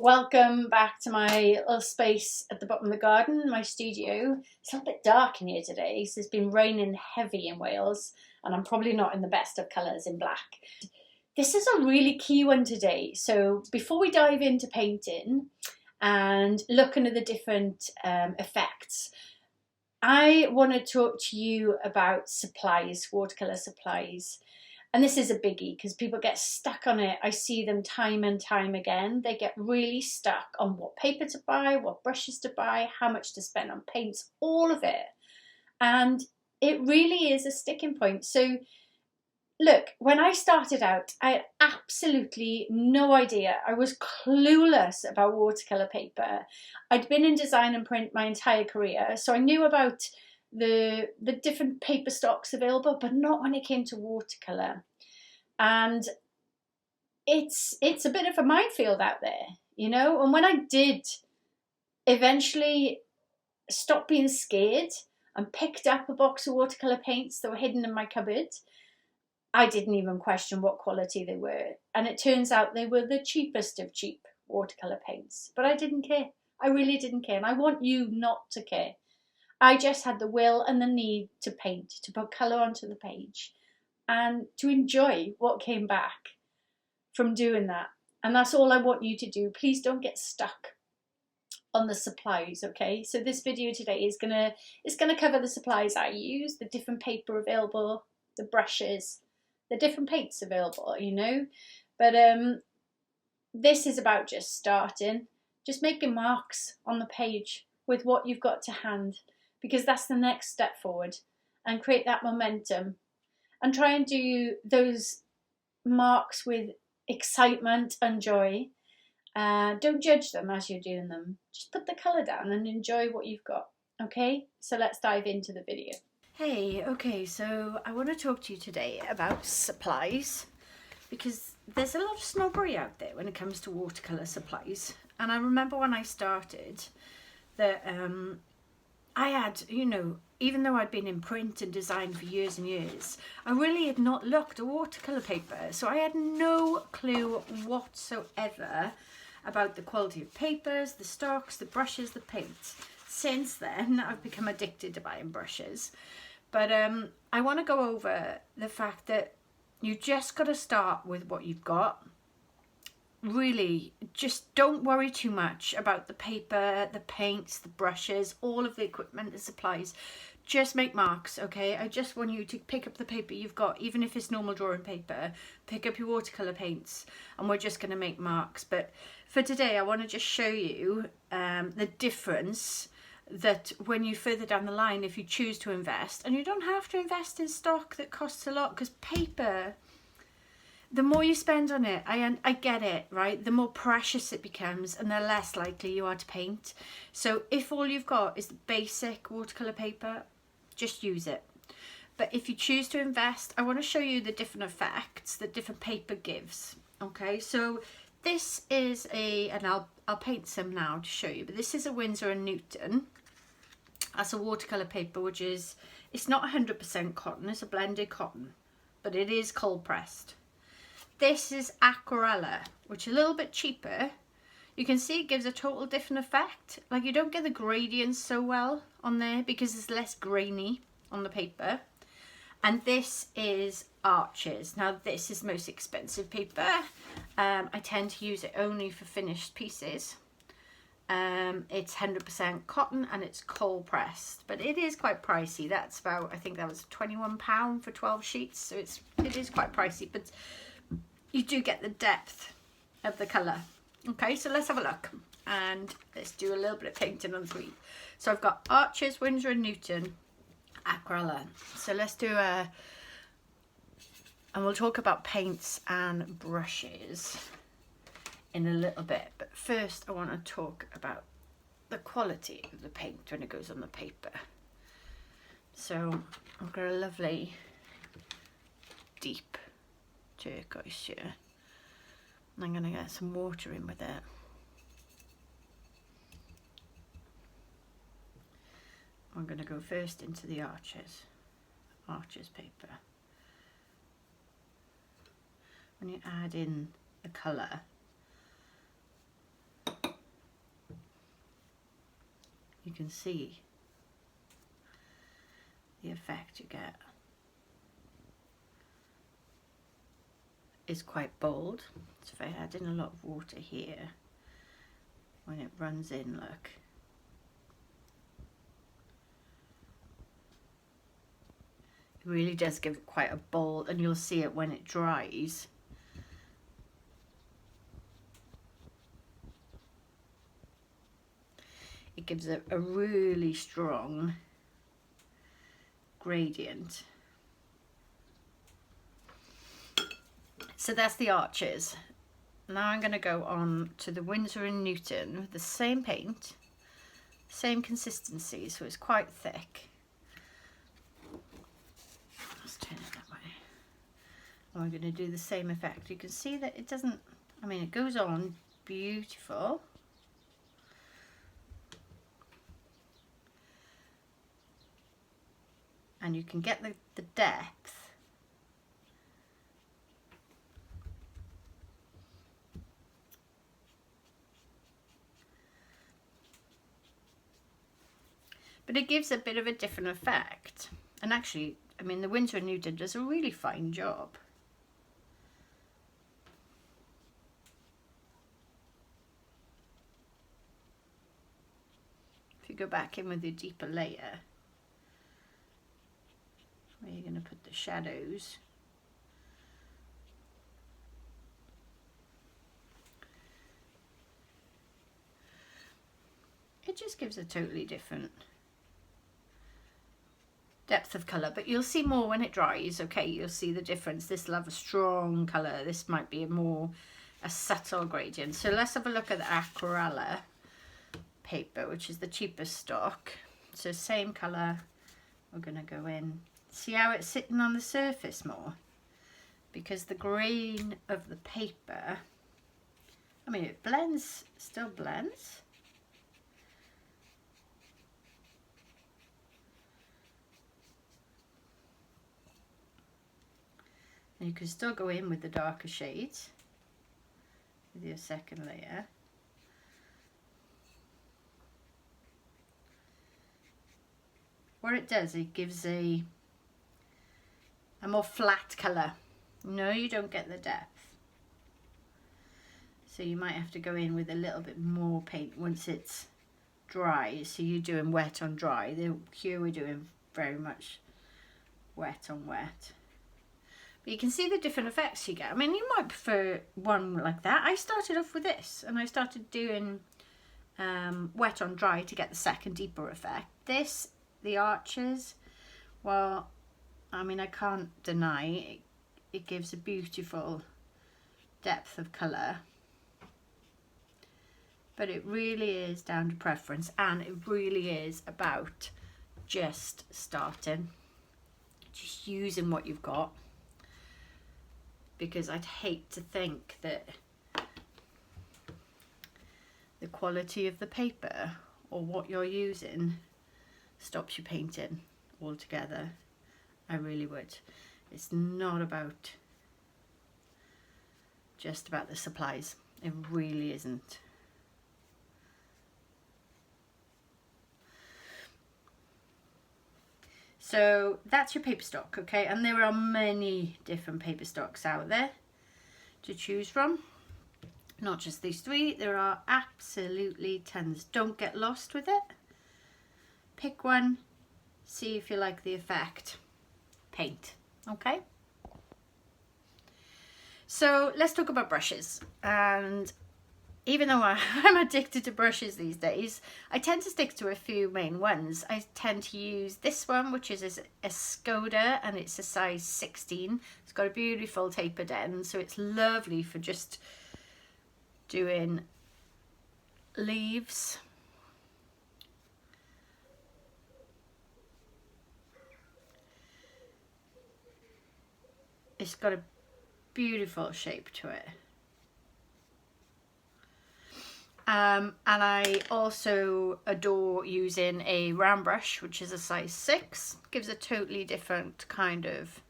Welcome back to my little space at the bottom of the garden, my studio. It's a little bit dark in here today, so it's been raining heavy in Wales, and I'm probably not in the best of colours in black. This is a really key one today, so before we dive into painting and looking at the different effects, I want to talk to you about supplies, watercolour supplies. And this is a biggie because people get stuck on it. I see them time and time again. They get really stuck on what paper to buy, what brushes to buy, how much to spend on paints, all of it. And it really is a sticking point. So look, when I started out, I had absolutely no idea. I was clueless about watercolour paper. I'd been in design and print my entire career, so I knew about the different paper stocks available, but not when it came to watercolour. And it's a bit of a minefield out there, you know. And when I did eventually stop being scared and picked up a box of watercolour paints that were hidden in my cupboard, I didn't even question what quality they were. And it turns out they were the cheapest of cheap watercolour paints. But I didn't care. I really didn't care. And I want you not to care. I just had the will and the need to paint, to put colour onto the page and to enjoy what came back from doing that. And that's all I want you to do. Please don't get stuck on the supplies, okay? So this video today is gonna cover the supplies I use, the different paper available, the brushes, the different paints available, you know. But this is about just starting, just making marks on the page with what you've got to hand, because that's the next step forward, and create that momentum and try and do those marks with excitement and joy. Don't judge them as you're doing them. Just put the colour down and enjoy what you've got. Okay, so let's dive into the video. Hey, okay, so I want to talk to you today about supplies, because there's a lot of snobbery out there when it comes to watercolour supplies. And I remember when I started that I had, you know, even though I'd been in print and design for years and years, I really had not looked at watercolour paper. So I had no clue whatsoever about the quality of papers, the stocks, the brushes, the paints. Since then, I've become addicted to buying brushes. But I want to go over the fact that you just got to start with what you've got. Really, just don't worry too much about the paper, the paints, the brushes, all of the equipment, the supplies. Just make marks, okay? I just want you to pick up the paper you've got, even if it's normal drawing paper. Pick up your watercolour paints, and we're just going to make marks. But for today, I want to just show you the difference that when you further down the line, if you choose to invest, and you don't have to invest in stock that costs a lot, because paper, the more you spend on it, I get it, right? The more precious it becomes and the less likely you are to paint. So if all you've got is the basic watercolour paper, just use it. But if you choose to invest, I want to show you the different effects that different paper gives. Okay, so this is and I'll paint some now to show you, but this is a Winsor & Newton. That's a watercolour paper, which is, it's not 100% cotton, it's a blended cotton, but it is cold pressed. This is Aquarella, which is a little bit cheaper. You can see it gives a total different effect. Like, you don't get the gradients so well on there because it's less grainy on the paper. And this is Arches. Now this is the most expensive paper. I tend to use it only for finished pieces. It's 100% cotton and it's cold pressed, but it is quite pricey. That's about, I think that was £21 for 12 sheets. So it is quite pricey, but you do get the depth of the colour. Okay, so let's have a look and let's do a little bit of painting on three. So I've got Arches, Winsor & Newton, Aquarella. So let's do and we'll talk about paints and brushes in a little bit. But first I want to talk about the quality of the paint when it goes on the paper. So I've got a lovely deep turquoise here. And I'm going to get some water in with it. I'm going to go first into the Arches paper. When you add in the colour, you can see the effect you get. It's quite bold. So if I add in a lot of water here, when it runs in, look. It really does give it quite a bold, and you'll see it when it dries. It gives it a really strong gradient. So that's the arches. Now I'm going to go on to the Winsor & Newton with the same paint, same consistency, so it's quite thick. Let's turn it that way. And we're going to do the same effect. You can see that it doesn't, I mean, it goes on beautiful. And you can get the depth. But it gives a bit of a different effect. And actually, I mean, the Winsor & Newton does a really fine job. If you go back in with your deeper layer, where you're going to put the shadows, it just gives a totally different depth of colour, but you'll see more when it dries. Okay, you'll see the difference. This will have a strong colour, this might be a subtle gradient. So let's have a look at the Aquarella paper, which is the cheapest stock. So same colour, we're going to go in. See how it's sitting on the surface more? Because the grain of the paper, I mean, it blends, still blends. And you can still go in with the darker shades with your second layer. What it does, it gives a more flat colour. No, you don't get the depth. So you might have to go in with a little bit more paint once it's dry. So you're doing wet on dry. Here we're doing very much wet on wet. But you can see the different effects you get. I mean, you might prefer one like that. I started off with this, and I started doing wet on dry to get the second deeper effect. This, the arches, well, I mean, I can't deny it gives a beautiful depth of colour. But it really is down to preference, and it really is about just starting, just using what you've got. Because I'd hate to think that the quality of the paper or what you're using stops you painting altogether. I really would. It's not about just about the supplies. It really isn't. So that's your paper stock, okay? And there are many different paper stocks out there to choose from. Not just these three, there are absolutely tons. Don't get lost with it. Pick one, see if you like the effect. Paint, okay? So let's talk about brushes. And even though I'm addicted to brushes these days, I tend to stick to a few main ones. I tend to use this one, which is a Skoda, and it's a size 16. It's got a beautiful tapered end, so it's lovely for just doing leaves. It's got a beautiful shape to it. And I also adore using a round brush, which is a size 6. Gives a totally different kind of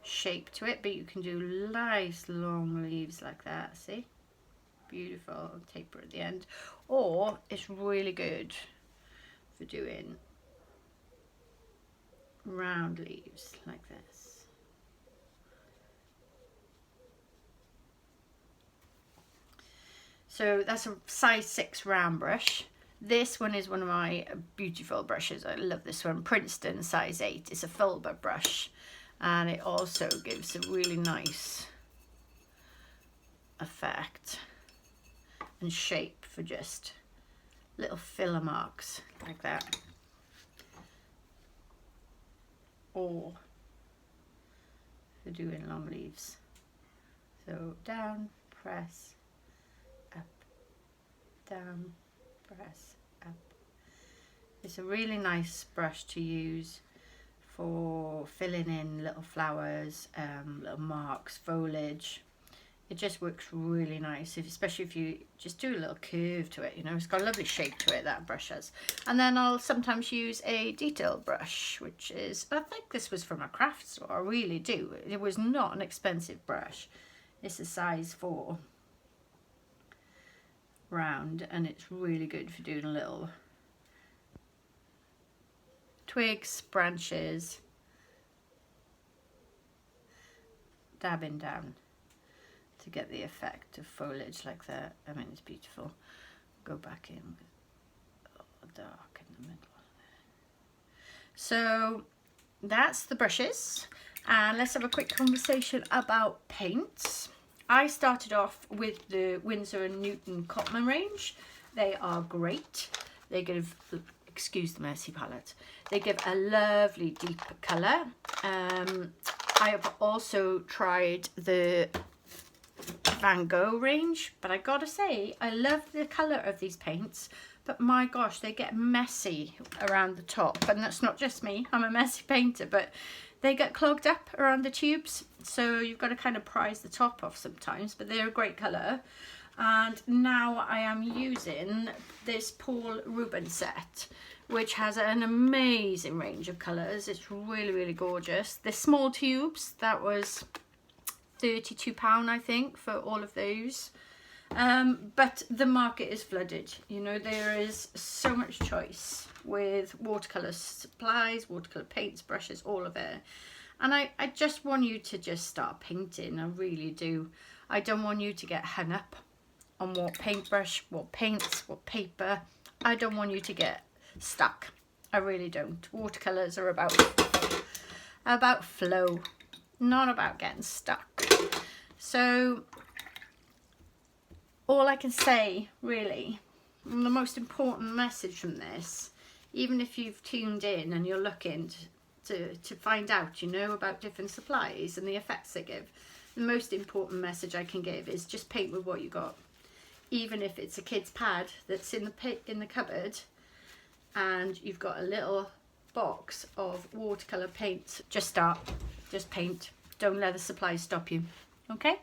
shape to it, but you can do nice long leaves like that, see? Beautiful taper at the end. Or it's really good for doing round leaves like this. So that's a size 6 round brush. This one is one of my beautiful brushes. I love this one, Princeton size 8. It's a filbert brush, and it also gives a really nice effect and shape for just little filler marks like that, or for doing long leaves. So down, press, up, down, press, up. It's a really nice brush to use for filling in little flowers, little marks, foliage. It just works really nice, especially if you just do a little curve to it, you know. It's got a lovely shape to it, that brush has. And then I'll sometimes use a detail brush, which is, I think this was from a craft store, I really do. It was not an expensive brush. It's a size 4 round, and it's really good for doing little twigs, branches, dabbing down to get the effect of foliage like that. I mean, it's beautiful. Go back in with dark in the middle. So that's the brushes, and let's have a quick conversation about paints. I started off with the Winsor & Newton Cotman range. They are great. They give, excuse the messy palette, they give a lovely deep colour. I have also tried the Van Gogh range, but I gotta say, I love the colour of these paints, but my gosh, they get messy around the top, and that's not just me, I'm a messy painter, but they get clogged up around the tubes, so you've got to kind of prise the top off sometimes, but they're a great colour. And now I am using this Paul Rubens set, which has an amazing range of colours. It's really, really gorgeous. The small tubes, that was £32, I think, for all of those. But the market is flooded. You know, there is so much choice with watercolour supplies, watercolour paints, brushes, all of it. And I just want you to just start painting. I really do. I don't want you to get hung up on what paintbrush, what paints, what paper. I don't want you to get stuck. I really don't. Watercolours are about flow, not about getting stuck. So all I can say, really, and the most important message from this, even if you've tuned in and you're looking to find out, you know, about different supplies and the effects they give, the most important message I can give is just paint with what you got. Even if it's a kid's pad that's in the cupboard and you've got a little box of watercolour paint, just start, just paint. Don't let the supplies stop you, okay?